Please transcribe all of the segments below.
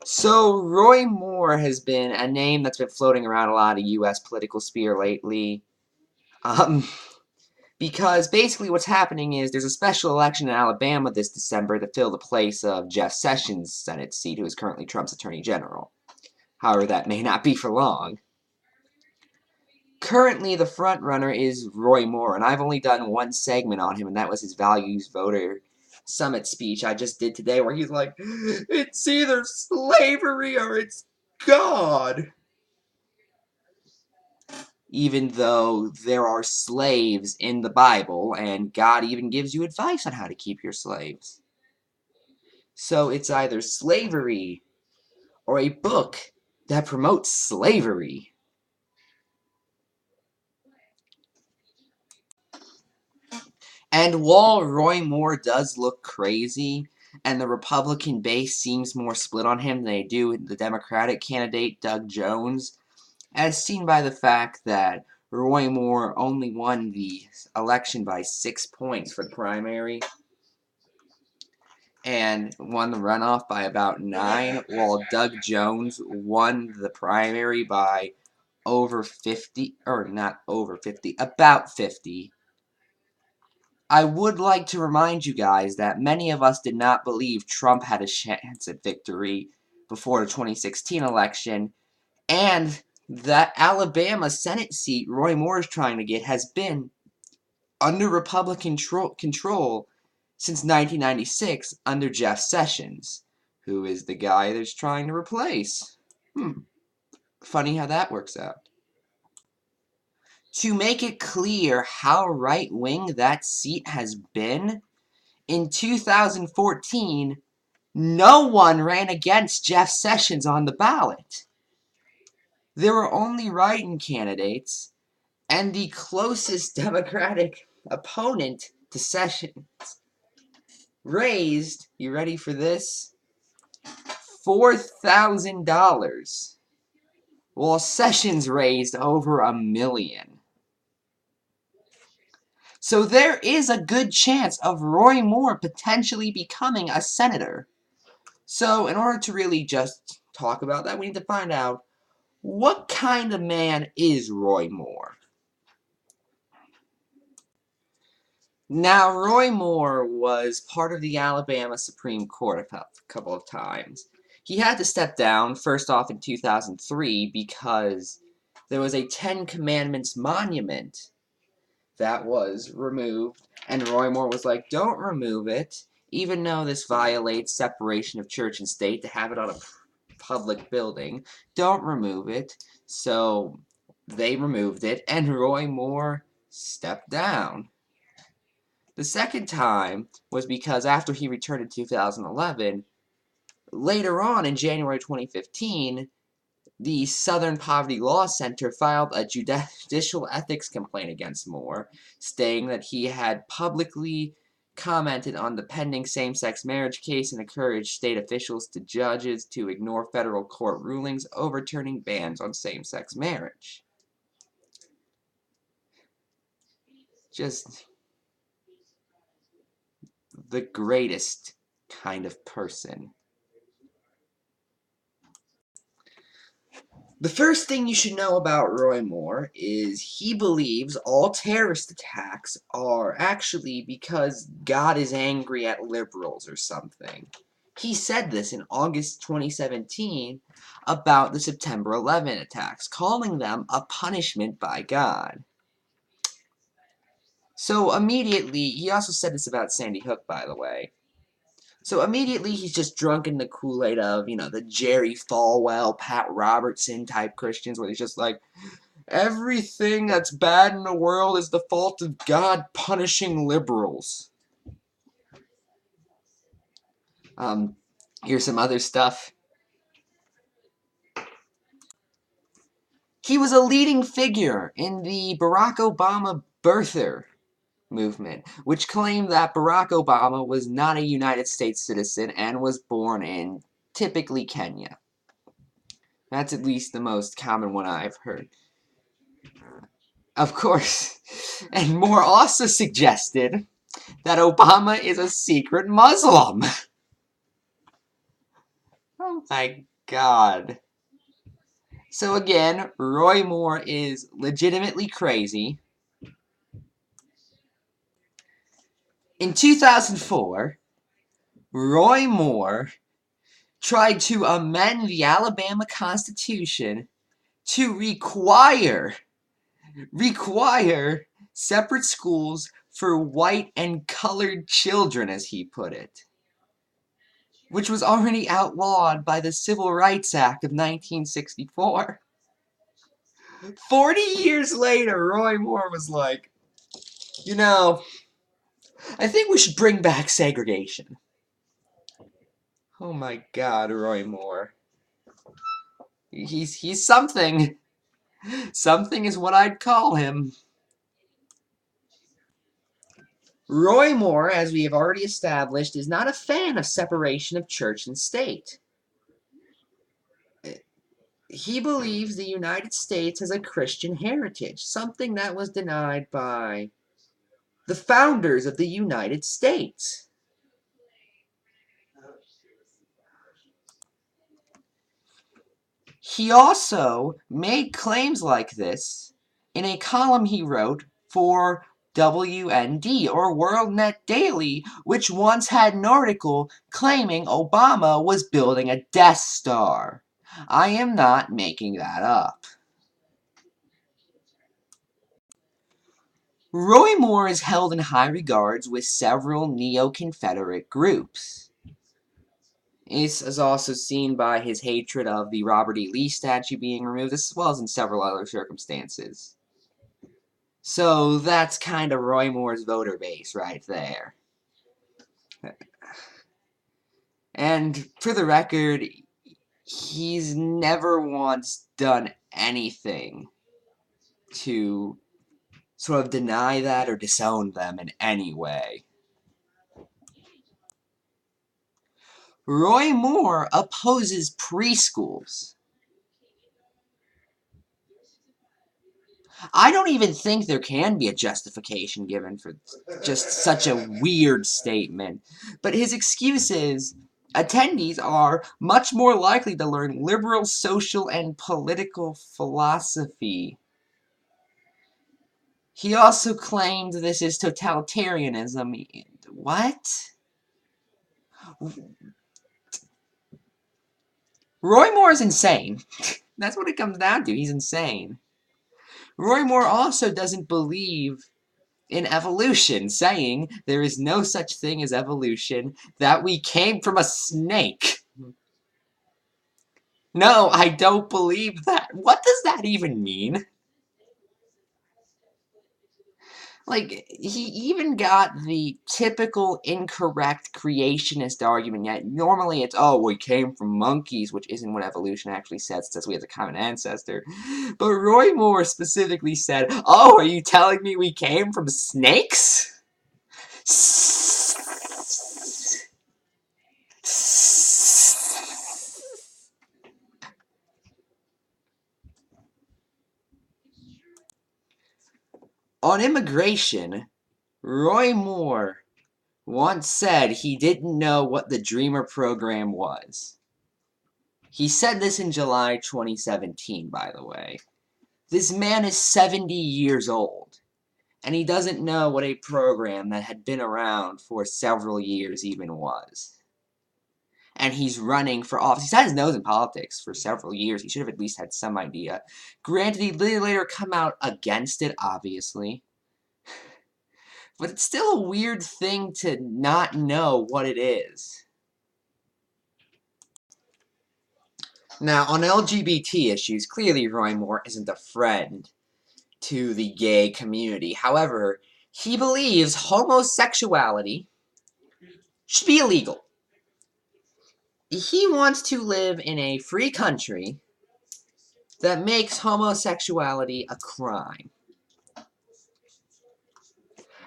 So, Roy Moore has been a name that's been floating around a lot of U.S. political sphere lately. Um, because basically what's happening is there's a special election in Alabama this December to fill the place of Jeff Sessions' Senate seat, who is currently Trump's Attorney General. However, that may not be for long. Currently, the frontrunner is Roy Moore, and I've only done one segment on him, and that was his Values Voter Summit speech I just did today, where he's like, it's either slavery or it's God. Even though there are slaves in the Bible, and God even gives you advice on how to keep your slaves. So it's either slavery or a book that promotes slavery. And while Roy Moore does look crazy, and the Republican base seems more split on him than they do the Democratic candidate, Doug Jones, as seen by the fact that Roy Moore only won the election by 6 points for the primary, and won the runoff by about 9, while Doug Jones won the primary by over 50, or not over 50, about 50. I would like to remind you guys that many of us did not believe Trump had a chance at victory before the 2016 election, and that Alabama Senate seat Roy Moore is trying to get has been under Republican control since 1996 under Jeff Sessions, who is the guy that's trying to replace. Funny how that works out. To make it clear how right-wing that seat has been, in 2014, no one ran against Jeff Sessions on the ballot. There were only write-in candidates, and the closest Democratic opponent to Sessions raised, you ready for this? $4,000, while Sessions raised over $1 million. So there is a good chance of Roy Moore potentially becoming a senator. So in order to really just talk about that, we need to find out, what kind of man is Roy Moore? Now, Roy Moore was part of the Alabama Supreme Court a couple of times. He had to step down, first off in 2003, because there was a Ten Commandments monument that was removed, and Roy Moore was like, don't remove it, even though this violates separation of church and state to have it on a public building. Don't remove it. So they removed it, and Roy Moore stepped down. The second time was because after he returned in 2011, later on in January 2015, the Southern Poverty Law Center filed a judicial ethics complaint against Moore, stating that he had publicly commented on the pending same-sex marriage case and encouraged state officials to judges to ignore federal court rulings overturning bans on same-sex marriage. Just the greatest kind of person. The first thing you should know about Roy Moore is he believes all terrorist attacks are actually because God is angry at liberals or something. He said this in August 2017 about the September 11 attacks, calling them a punishment by God. So immediately, he also said this about Sandy Hook, by the way. So immediately he's just drunk in the Kool-Aid of, the Jerry Falwell, Pat Robertson type Christians, where he's just like, everything that's bad in the world is the fault of God punishing liberals. Here's some other stuff. He was a leading figure in the Barack Obama birther movement, which claimed that Barack Obama was not a United States citizen and was born in, typically, Kenya. That's at least the most common one I've heard. Of course. And Moore also suggested that Obama is a secret Muslim. Oh my God. So again, Roy Moore is legitimately crazy. In 2004, Roy Moore tried to amend the Alabama Constitution to require separate schools for white and colored children, as he put it, which was already outlawed by the Civil Rights Act of 1964. 40 years later, Roy Moore was like, you know, I think we should bring back segregation. Oh my God, Roy Moore. He's something. Something is what I'd call him. Roy Moore, as we have already established, is not a fan of separation of church and state. He believes the United States has a Christian heritage, something that was denied by the founders of the United States. He also made claims like this in a column he wrote for WND, or WorldNet Daily, which once had an article claiming Obama was building a Death Star. I am not making that up. Roy Moore is held in high regards with several neo-Confederate groups. This is also seen by his hatred of the Robert E. Lee statue being removed, as well as in several other circumstances. So that's kind of Roy Moore's voter base right there. And for the record, he's never once done anything to sort of deny that or disown them in any way. Roy Moore opposes preschools. I don't even think there can be a justification given for just such a weird statement. But his excuse is, attendees are much more likely to learn liberal social and political philosophy. He also claimed this is totalitarianism. What? Roy Moore is insane. That's what it comes down to. He's insane. Roy Moore also doesn't believe in evolution, saying there is no such thing as evolution, that we came from a snake. No, I don't believe that. What does that even mean? Like, he even got the typical incorrect creationist argument, yet normally it's, oh, we came from monkeys, which isn't what evolution actually says. It says we have a common ancestor. But Roy Moore specifically said, oh, are you telling me we came from snakes? On immigration, Roy Moore once said he didn't know what the Dreamer program was. He said this in July 2017, by the way. This man is 70 years old, and he doesn't know what a program that had been around for several years even was. And he's running for office. He's had his nose in politics for several years. He should have at least had some idea. Granted, he did later come out against it, obviously. But it's still a weird thing to not know what it is. Now, on LGBT issues, clearly Roy Moore isn't a friend to the gay community. However, he believes homosexuality should be illegal. He wants to live in a free country that makes homosexuality a crime.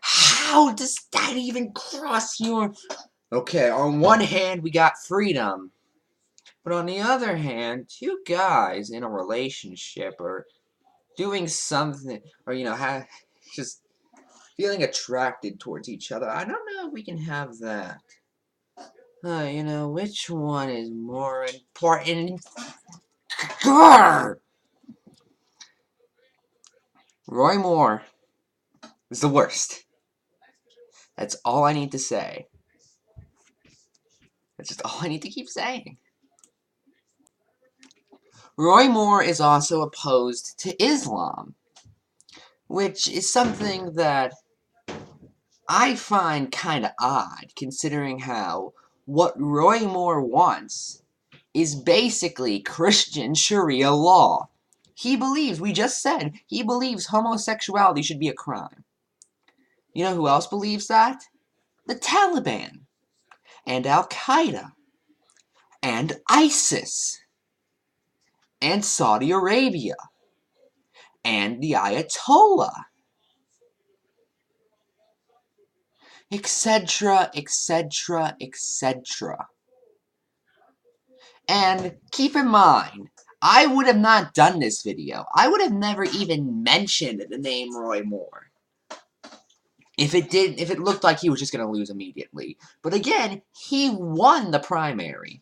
How does that even cross your... Okay, on one hand, we got freedom. But on the other hand, two guys in a relationship or doing something, or, you know, just feeling attracted towards each other. I don't know if we can have that. You know, which one is more important? Grr! Roy Moore is the worst. That's all I need to say. That's just all I need to keep saying. Roy Moore is also opposed to Islam, which is something that I find kind of odd, considering how what Roy Moore wants is basically Christian Sharia law. He believes, we just said, he believes homosexuality should be a crime. You know who else believes that? The Taliban, and Al-Qaeda, and ISIS, and Saudi Arabia, and the Ayatollah, etc., etc., etc. And keep in mind, I would have not done this video. I would have never even mentioned the name Roy Moore if it looked like he was just going to lose immediately. But again, he won the primary.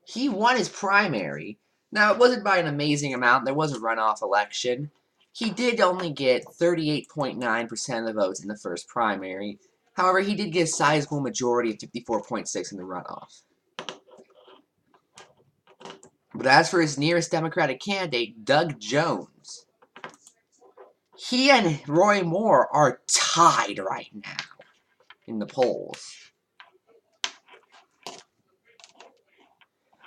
He won his primary. Now, it wasn't by an amazing amount. There was a runoff election. He did only get 38.9% of the votes in the first primary. However, he did get a sizable majority of 54.6% in the runoff. But as for his nearest Democratic candidate, Doug Jones, he and Roy Moore are tied right now in the polls,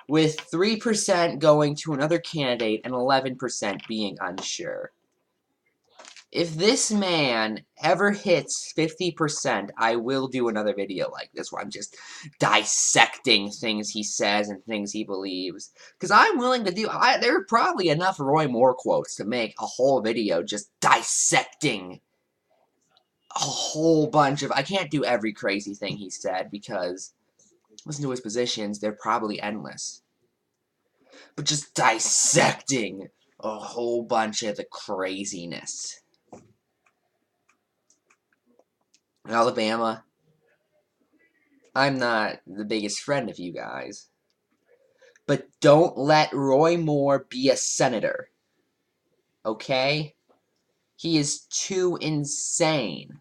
with 3% going to another candidate and 11% being unsure. If this man ever hits 50%, I will do another video like this where I'm just dissecting things he says and things he believes. Because I'm willing to do... there are probably enough Roy Moore quotes to make a whole video just dissecting a whole bunch of... I can't do every crazy thing he said because, listen to his positions, they're probably endless. But just dissecting a whole bunch of the craziness. Alabama, I'm not the biggest friend of you guys, but don't let Roy Moore be a senator, okay? He is too insane.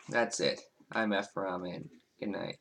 That's it. I'm Ephrom, and good night.